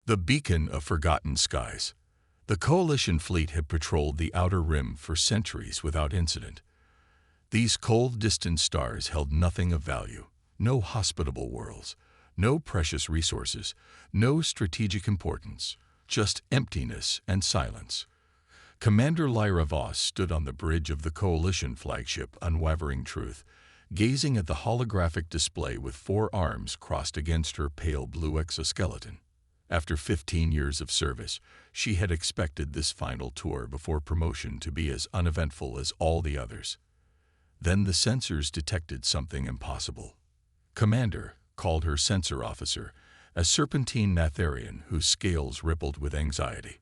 The beacon of forgotten skies. The Coalition fleet had patrolled the outer rim for centuries without incident. These cold, distant stars held nothing of value. No hospitable worlds, no precious resources, no strategic importance, just emptiness and silence. Commander Lyra Voss stood on the bridge of the Coalition flagship Unwavering Truth, gazing at the holographic display with 4 arms crossed against her pale blue exoskeleton. After 15 years of service, she had expected this final tour before promotion to be as uneventful as all the others. Then the sensors detected something impossible. Commander called her sensor officer, a serpentine Natharian whose scales rippled with anxiety.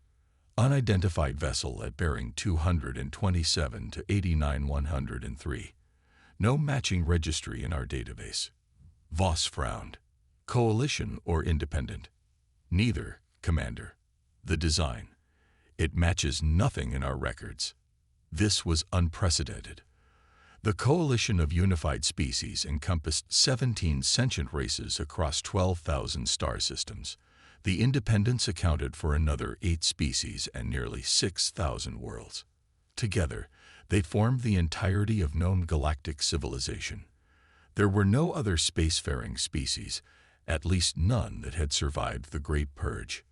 Unidentified vessel at bearing 227 to 89-103. No matching registry in our database. Voss frowned. Coalition or independent? Neither, Commander. The design. It matches nothing in our records. This was unprecedented. The Coalition of Unified Species encompassed 17 sentient races across 12,000 star systems. The independents accounted for another 8 species and nearly 6,000 worlds. Together, they formed the entirety of known galactic civilization. There were no other spacefaring species, at least none that had survived the Great Purge.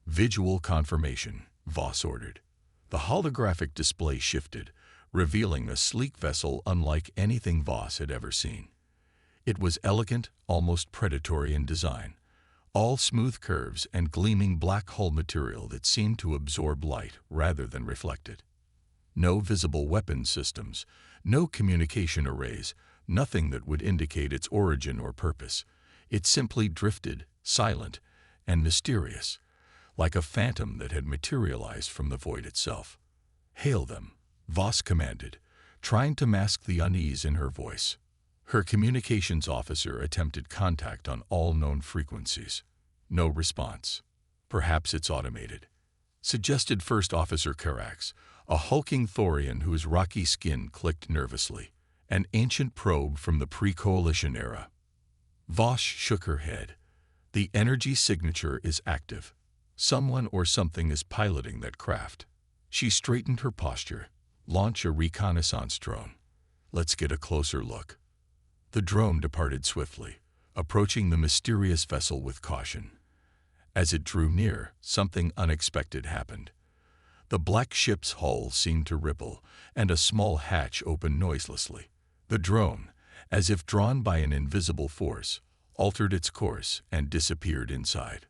Visual confirmation, Voss ordered. The holographic display shifted, revealing a sleek vessel unlike anything Voss had ever seen. It was elegant, almost predatory in design. All smooth curves and gleaming black hull material that seemed to absorb light rather than reflect it. No visible weapon systems, no communication arrays, nothing that would indicate its origin or purpose. It simply drifted, silent and mysterious, like a phantom that had materialized from the void itself. "Hail them," Voss commanded, trying to mask the unease in her voice. Her communications officer attempted contact on all known frequencies. No response. Perhaps it's automated, suggested First Officer Karax, a hulking Thorian whose rocky skin clicked nervously. An ancient probe from the pre-coalition era. Voss shook her head. The energy signature is active. Someone or something is piloting that craft. She straightened her posture. Launch a reconnaissance drone. Let's get a closer look. The drone departed swiftly, approaching the mysterious vessel with caution. As it drew near, something unexpected happened. The black ship's hull seemed to ripple, and a small hatch opened noiselessly. The drone, as if drawn by an invisible force, altered its course and disappeared inside.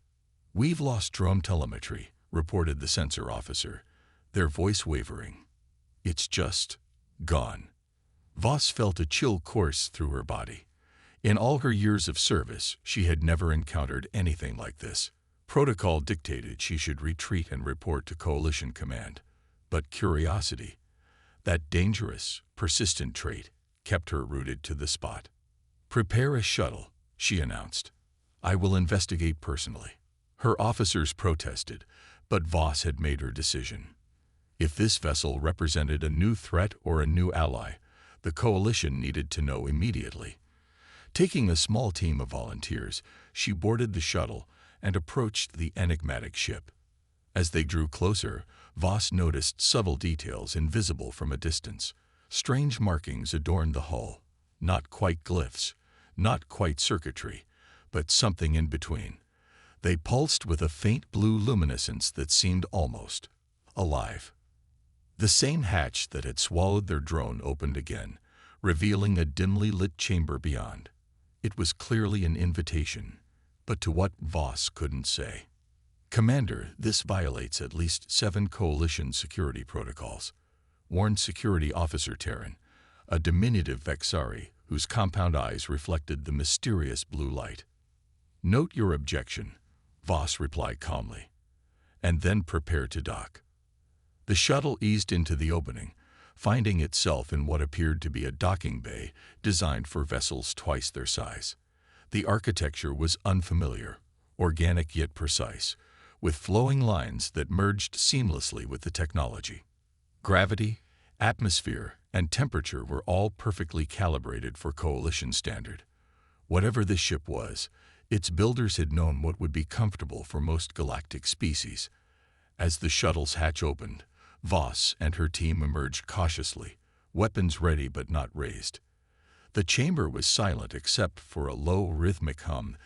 "We've lost drone telemetry," reported the sensor officer, their voice wavering. "It's just gone." Voss felt a chill course through her body. In all her years of service, she had never encountered anything like this. Protocol dictated she should retreat and report to Coalition Command. But curiosity, that dangerous, persistent trait, kept her rooted to the spot. "Prepare a shuttle," she announced. "I will investigate personally." Her officers protested, but Voss had made her decision. If this vessel represented a new threat or a new ally, the Coalition needed to know immediately. Taking a small team of volunteers, she boarded the shuttle and approached the enigmatic ship. As they drew closer, Voss noticed subtle details invisible from a distance. Strange markings adorned the hull. Not quite glyphs, not quite circuitry, but something in between. They pulsed with a faint blue luminescence that seemed almost alive. The same hatch that had swallowed their drone opened again, revealing a dimly lit chamber beyond. It was clearly an invitation, but to what Voss couldn't say. "Commander, this violates at least 7 Coalition security protocols," warned Security Officer Terran, a diminutive Vexari whose compound eyes reflected the mysterious blue light. "Note your objection," Voss replied calmly, "and then prepare to dock." The shuttle eased into the opening, finding itself in what appeared to be a docking bay designed for vessels twice their size. The architecture was unfamiliar, organic yet precise, with flowing lines that merged seamlessly with the technology. Gravity, atmosphere, and temperature were all perfectly calibrated for Coalition standard. Whatever this ship was, Its builders had known what would be comfortable for most galactic species. As the shuttle's hatch opened, Voss and her team emerged cautiously, weapons ready but not raised. The chamber was silent except for a low rhythmic hum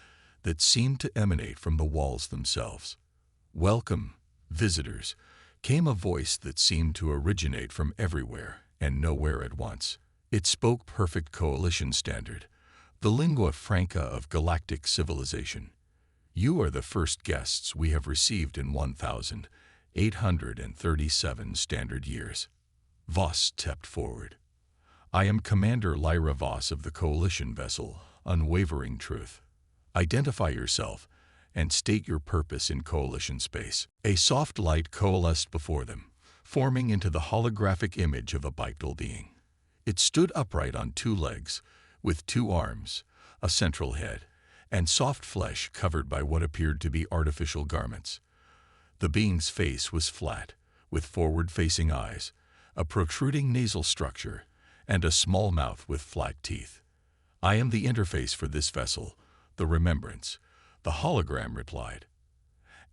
that seemed to emanate from the walls themselves. "Welcome, visitors," came a voice that seemed to originate from everywhere and nowhere at once. It spoke perfect Coalition standard, the lingua franca of galactic civilization. "You are the first guests we have received in 1,837 standard years." Voss stepped forward. "I am Commander Lyra Voss of the Coalition vessel, Unwavering Truth. Identify yourself and state your purpose in Coalition space." A soft light coalesced before them, forming into the holographic image of a bipedal being. It stood upright on two legs, with two arms, a central head, and soft flesh covered by what appeared to be artificial garments. The being's face was flat, with forward-facing eyes, a protruding nasal structure, and a small mouth with flat teeth. "I am the interface for this vessel, the Remembrance," the hologram replied.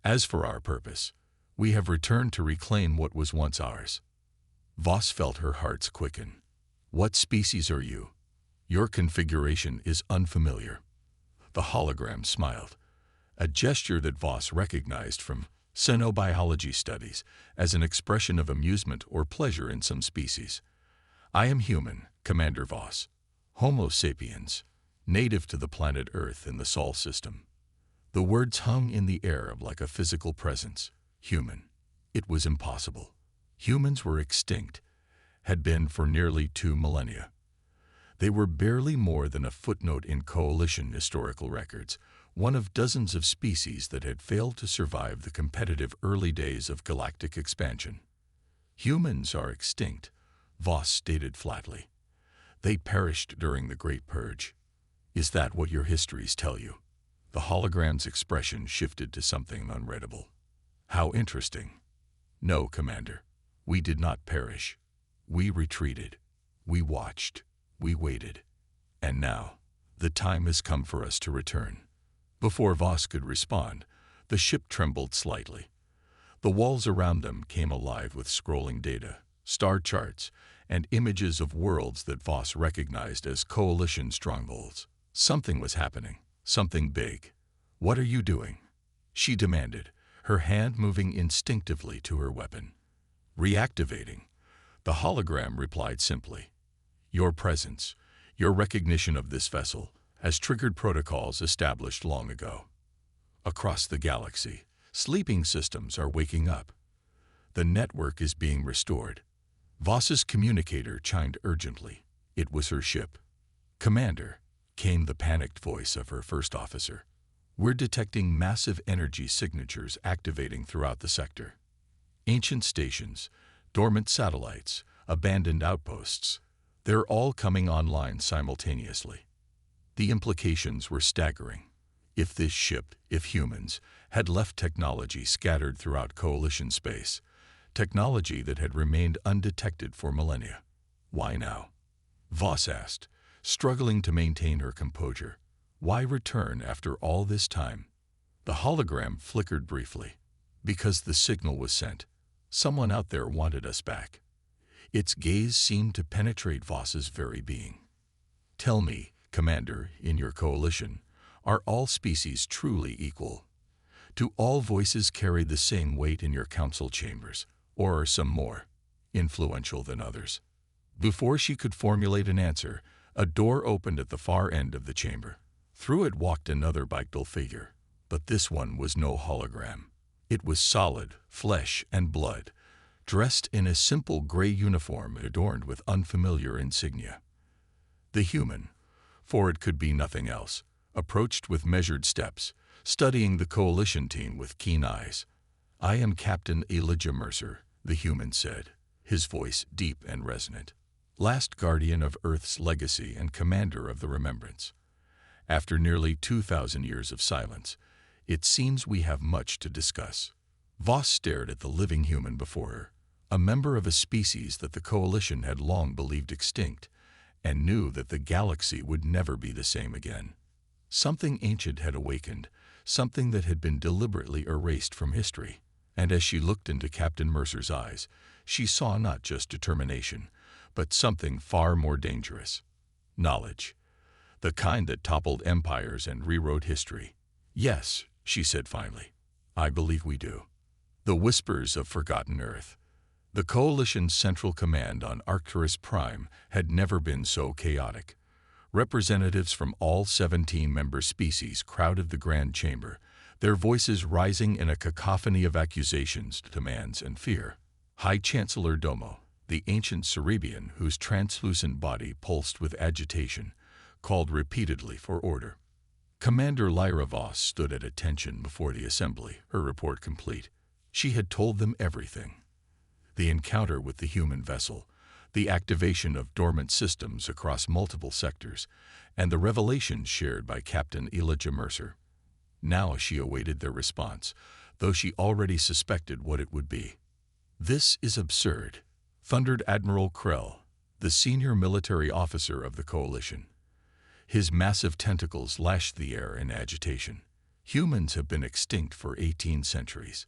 "As for our purpose, we have returned to reclaim what was once ours." Voss felt her heart quicken. "What species are you? Your configuration is unfamiliar." The hologram smiled, a gesture that Voss recognized from xenobiology studies as an expression of amusement or pleasure in some species. "I am human, Commander Voss, Homo sapiens, native to the planet Earth in the Sol system." The words hung in the air like a physical presence. Human. It was impossible. Humans were extinct, had been for nearly 2 millennia. They were barely more than a footnote in Coalition historical records, one of dozens of species that had failed to survive the competitive early days of galactic expansion. "Humans are extinct," Voss stated flatly. "They perished during the Great Purge." "Is that what your histories tell you?" The hologram's expression shifted to something unreadable. "How interesting." "No, Commander. We did not perish. We retreated. We watched. We waited. And now, the time has come for us to return." Before Voss could respond, the ship trembled slightly. The walls around them came alive with scrolling data, star charts, and images of worlds that Voss recognized as Coalition strongholds. Something was happening, something big. "What are you doing?" she demanded, her hand moving instinctively to her weapon. "Reactivating," the hologram replied simply. "Your presence, your recognition of this vessel, has triggered protocols established long ago. Across the galaxy, sleeping systems are waking up. The network is being restored." Voss's communicator chimed urgently. It was her ship. "Commander," came the panicked voice of her first officer. "We're detecting massive energy signatures activating throughout the sector. Ancient stations, dormant satellites, abandoned outposts, they're all coming online simultaneously." The implications were staggering. If this ship, if humans, had left technology scattered throughout Coalition space, technology that had remained undetected for millennia, why now? Voss asked, struggling to maintain her composure. Why return after all this time? The hologram flickered briefly. Because the signal was sent. Someone out there wanted us back. Its gaze seemed to penetrate Voss's very being. "Tell me, Commander, in your coalition, are all species truly equal? Do all voices carry the same weight in your council chambers, or are some more influential than others?" Before she could formulate an answer, a door opened at the far end of the chamber. Through it walked another bipedal figure, but this one was no hologram. It was solid, flesh and blood, dressed in a simple gray uniform adorned with unfamiliar insignia. The human, for it could be nothing else, approached with measured steps, studying the coalition team with keen eyes. "I am Captain Elijah Mercer," the human said, his voice deep and resonant. "Last guardian of Earth's legacy and commander of the Remembrance. After nearly 2,000 years of silence, it seems we have much to discuss." Voss stared at the living human before her, a member of a species that the Coalition had long believed extinct, and knew that the galaxy would never be the same again. Something ancient had awakened, something that had been deliberately erased from history. And as she looked into Captain Mercer's eyes, she saw not just determination, but something far more dangerous. Knowledge. The kind that toppled empires and rewrote history. "Yes," she said finally. "I believe we do." The whispers of forgotten Earth. The Coalition's Central Command on Arcturus Prime had never been so chaotic. Representatives from all 17 member species crowded the Grand Chamber, their voices rising in a cacophony of accusations, demands, and fear. High Chancellor Domo, the ancient Cerebian whose translucent body pulsed with agitation, called repeatedly for order. Commander Lyra Voss stood at attention before the assembly, her report complete. She had told them everything. The encounter with the human vessel, the activation of dormant systems across multiple sectors, and the revelations shared by Captain Elijah Mercer. Now she awaited their response, though she already suspected what it would be. "This is absurd," thundered Admiral Krell, the senior military officer of the Coalition. His massive tentacles lashed the air in agitation. "Humans have been extinct for 18 centuries.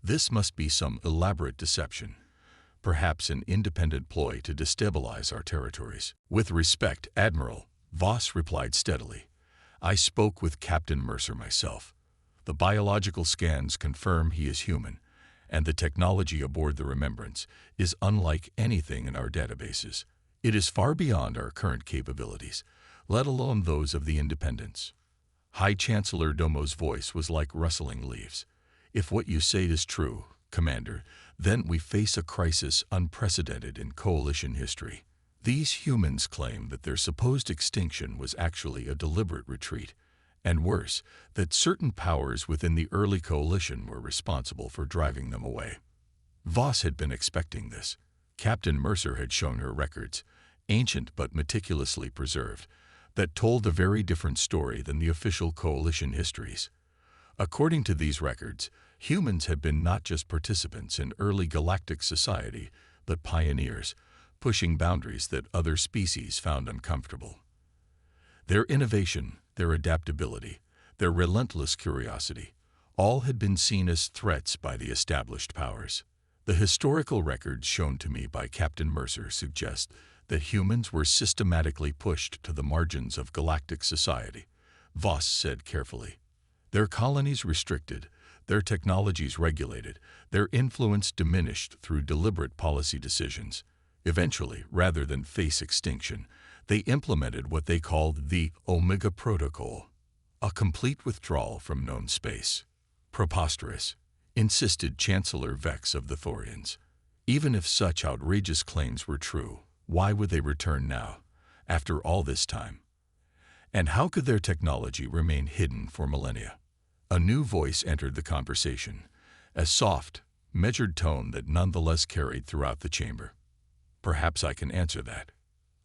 This must be some elaborate deception, perhaps an independent ploy to destabilize our territories." "With respect, Admiral," Voss replied steadily. "I spoke with Captain Mercer myself. The biological scans confirm he is human, and the technology aboard the Remembrance is unlike anything in our databases. It is far beyond our current capabilities, let alone those of the Independents." High Chancellor Domo's voice was like rustling leaves. "If what you say is true, Commander, then we face a crisis unprecedented in Coalition history. These humans claim that their supposed extinction was actually a deliberate retreat, and worse, that certain powers within the early Coalition were responsible for driving them away." Voss had been expecting this. Captain Mercer had shown her records, ancient but meticulously preserved, that told a very different story than the official Coalition histories. According to these records, humans had been not just participants in early galactic society, but pioneers, pushing boundaries that other species found uncomfortable. Their innovation, their adaptability, their relentless curiosity, all had been seen as threats by the established powers. The historical records shown to me by Captain Mercer suggest that humans were systematically pushed to the margins of galactic society, Voss said carefully. Their colonies restricted, their technologies regulated, their influence diminished through deliberate policy decisions. Eventually, rather than face extinction, they implemented what they called the Omega Protocol, a complete withdrawal from known space. "Preposterous," insisted Chancellor Vex of the Thorians. "Even if such outrageous claims were true, why would they return now, after all this time? And how could their technology remain hidden for millennia?" A new voice entered the conversation, a soft, measured tone that nonetheless carried throughout the chamber. "Perhaps I can answer that."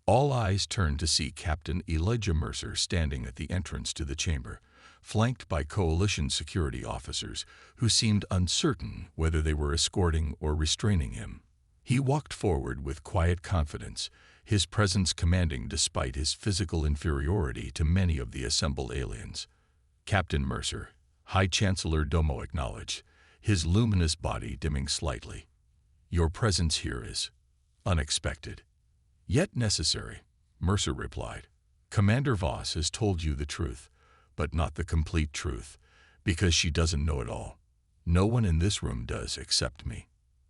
All eyes turned to see Captain Elijah Mercer standing at the entrance to the chamber, flanked by Coalition security officers who seemed uncertain whether they were escorting or restraining him. He walked forward with quiet confidence, his presence commanding despite his physical inferiority to many of the assembled aliens. "Captain Mercer," High Chancellor Domo acknowledged, his luminous body dimming slightly. "Your presence here is unexpected, yet necessary," Mercer replied. "Commander Voss has told you the truth, but not the complete truth, because she doesn't know it all. No one in this room does except me."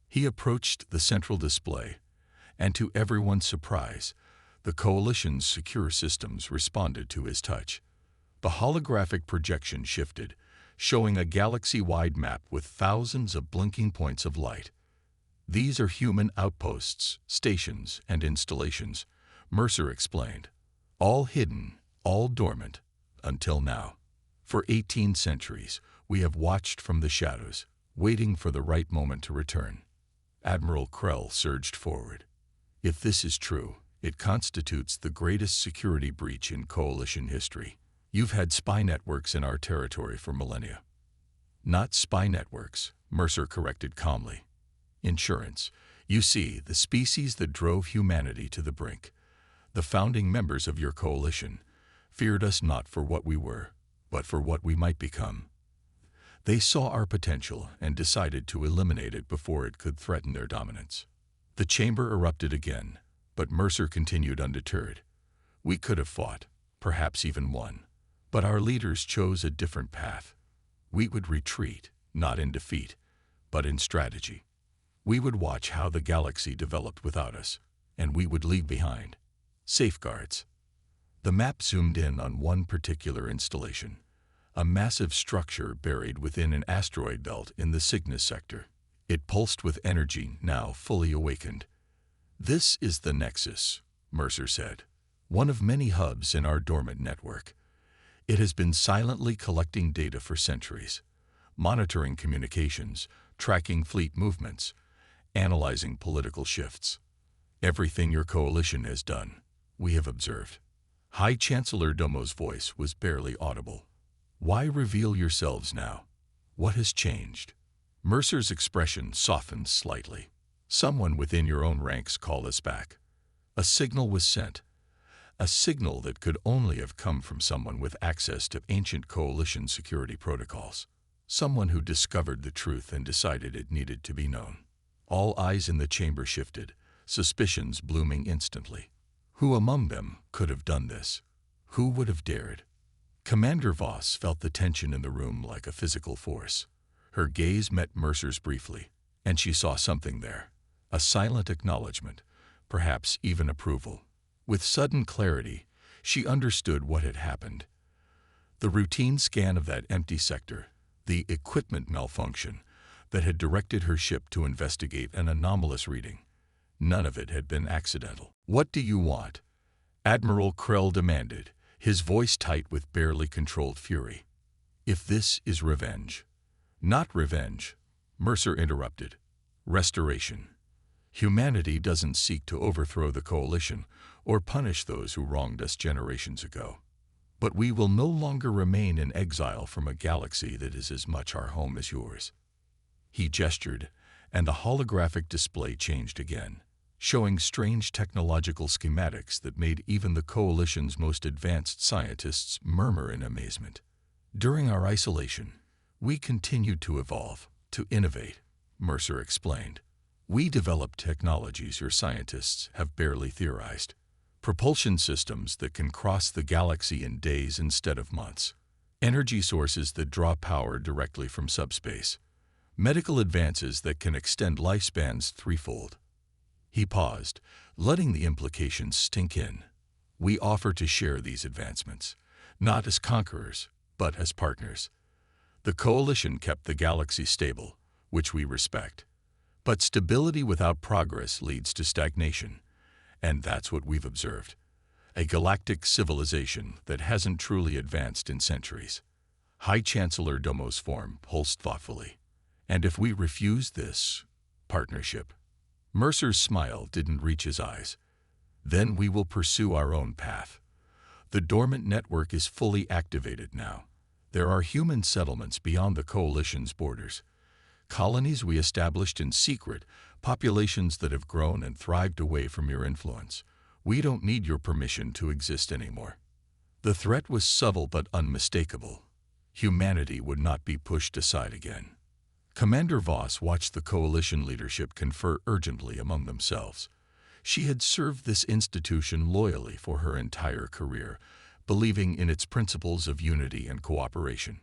He approached the central display, and to everyone's surprise, the Coalition's secure systems responded to his touch. The holographic projection shifted, showing a galaxy-wide map with thousands of blinking points of light. "These are human outposts, stations, and installations," Mercer explained. "All hidden, all dormant, until now. For 18 centuries, we have watched from the shadows, waiting for the right moment to return." Admiral Krell surged forward. "If this is true, it constitutes the greatest security breach in Coalition history. You've had spy networks in our territory for millennia." "Not spy networks," Mercer corrected calmly. "Insurance. You see, the species that drove humanity to the brink, the founding members of your Coalition, feared us not for what we were, but for what we might become. They saw our potential and decided to eliminate it before it could threaten their dominance. The chamber erupted again, but Mercer continued undeterred. We could have fought, perhaps even won, but our leaders chose a different path. We would retreat, not in defeat, but in strategy. We would watch how the galaxy developed without us, and we would leave behind safeguards. The map zoomed in on one particular installation, a massive structure buried within an asteroid belt in the Cygnus sector. It pulsed with energy, now fully awakened. "This is the Nexus," Mercer said, "one of many hubs in our dormant network. It has been silently collecting data for centuries, monitoring communications, tracking fleet movements, analyzing political shifts. Everything your coalition has done, we have observed." High Chancellor Domo's voice was barely audible. "Why reveal yourselves now? What has changed?" Mercer's expression softened slightly. "Someone within your own ranks called us back. A signal was sent. A signal that could only have come from someone with access to ancient coalition security protocols. Someone who discovered the truth and decided it needed to be known." All eyes in the chamber shifted, suspicions blooming instantly. Who among them could have done this? Who would have dared? Commander Voss felt the tension in the room like a physical force. Her gaze met Mercer's briefly, and she saw something there. A silent acknowledgement, perhaps even approval. With sudden clarity, she understood what had happened. The routine scan of that empty sector, the equipment malfunction that had directed her ship to investigate an anomalous reading. None of it had been accidental. "What do you want?" Admiral Krell demanded, his voice tight with barely controlled fury. "If this is revenge—" "Not revenge," Mercer interrupted. "Restoration. Humanity doesn't seek to overthrow the coalition or punish those who wronged us generations ago. But we will no longer remain in exile from a galaxy that is as much our home as yours." He gestured, and the holographic display changed again, showing strange technological schematics that made even the coalition's most advanced scientists murmur in amazement. "During our isolation, we continued to evolve, to innovate," Mercer explained. "We developed technologies your scientists have barely theorized. Propulsion systems that can cross the galaxy in days instead of months. Energy sources that draw power directly from subspace. Medical advances that can extend lifespans threefold." He paused, letting the implications sink in. "We offer to share these advancements, not as conquerors, but as partners. The coalition kept the galaxy stable, which we respect. But stability without progress leads to stagnation, and that's what we've observed. A galactic civilization that hasn't truly advanced in centuries." High Chancellor Domo's form pulsed thoughtfully. "And if we refuse this partnership?" Mercer's smile didn't reach his eyes. "Then we will pursue our own path. The dormant network is fully activated now. There are human settlements beyond the coalition's borders. Colonies we established in secret, populations that have grown and thrived away from your influence. We don't need your permission to exist anymore." The threat was subtle but unmistakable. Humanity would not be pushed aside again. Commander Voss watched the coalition leadership confer urgently among themselves. She had served this institution loyally for her entire career, believing in its principles of unity and cooperation.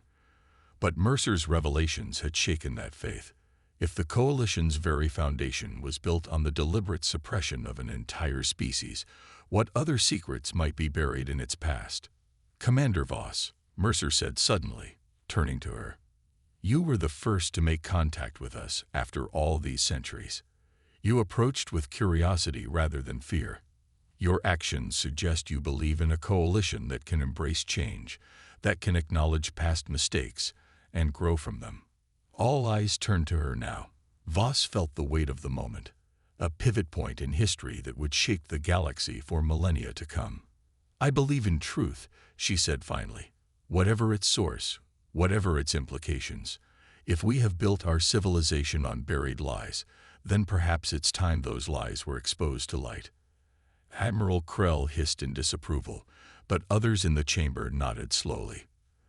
But Mercer's revelations had shaken that faith. If the coalition's very foundation was built on the deliberate suppression of an entire species, what other secrets might be buried in its past? "Commander Voss," Mercer said suddenly, turning to her, "you were the first to make contact with us after all these centuries. You approached with curiosity rather than fear. Your actions suggest you believe in a coalition that can embrace change, that can acknowledge past mistakes, and grow from them." All eyes turned to her now. Voss felt the weight of the moment, a pivot point in history that would shape the galaxy for millennia to come. "I believe in truth," she said finally. "Whatever its source, whatever its implications. If we have built our civilization on buried lies, then perhaps it's time those lies were exposed to light." Admiral Krell hissed in disapproval, but others in the chamber nodded slowly.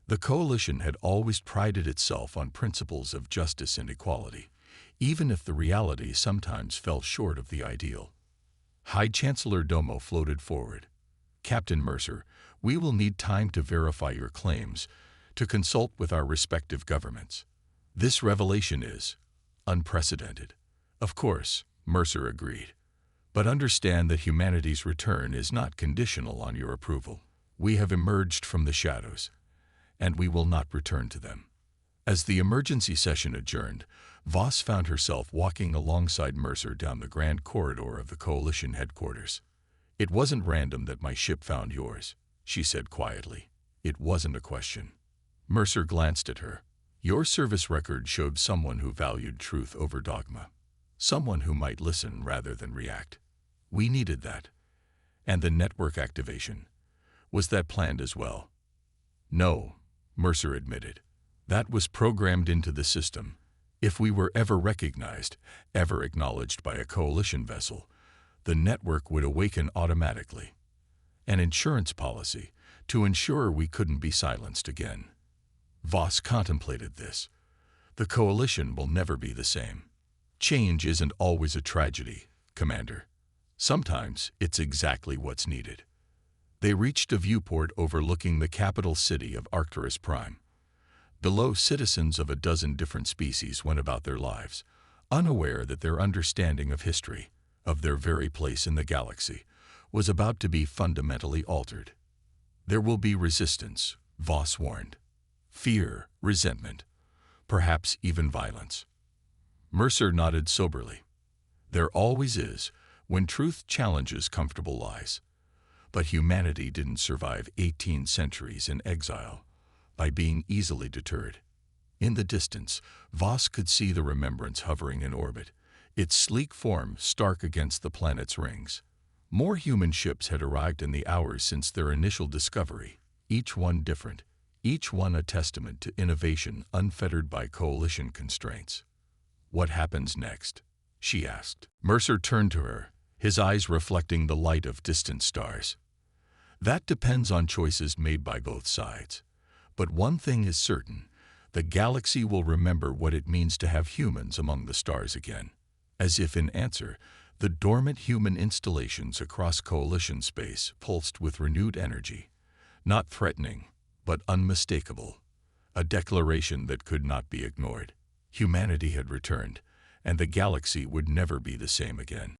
The coalition had always prided itself on principles of justice and equality, even if the reality sometimes fell short of the ideal. High Chancellor Domo floated forward. Captain Mercer, we will need time to verify your claims, to consult with our respective governments. This revelation is unprecedented. Of course, Mercer agreed. But understand that humanity's return is not conditional on your approval. We have emerged from the shadows, and we will not return to them. As the emergency session adjourned, Voss found herself walking alongside Mercer down the grand corridor of the Coalition headquarters. It wasn't random that my ship found yours, she said quietly. It wasn't a question. Mercer glanced at her. Your service record showed someone who valued truth over dogma. Someone who might listen rather than react. We needed that. And the network activation. Was that planned as well? No, Mercer admitted. That was programmed into the system. If we were ever recognized, ever acknowledged by a coalition vessel, the network would awaken automatically. An insurance policy to ensure we couldn't be silenced again. Voss contemplated this. The coalition will never be the same. Change isn't always a tragedy, Commander. Sometimes it's exactly what's needed. They reached a viewport overlooking the capital city of Arcturus Prime. Below, citizens of a dozen different species went about their lives, unaware that their understanding of history, of their very place in the galaxy, was about to be fundamentally altered. There will be resistance, Voss warned. Fear, resentment, perhaps even violence. Mercer nodded soberly. There always is, when truth challenges comfortable lies. But humanity didn't survive 18 centuries in exile by being easily deterred. In the distance, Voss could see the Remembrance hovering in orbit, its sleek form stark against the planet's rings. More human ships had arrived in the hours since their initial discovery, each one different, each one a testament to innovation unfettered by coalition constraints. What happens next? She asked. Mercer turned to her, his eyes reflecting the light of distant stars. That depends on choices made by both sides. But one thing is certain, the galaxy will remember what it means to have humans among the stars again. As if in answer, the dormant human installations across coalition space pulsed with renewed energy, not threatening, but unmistakable, a declaration that could not be ignored. Humanity had returned, and the galaxy would never be the same again.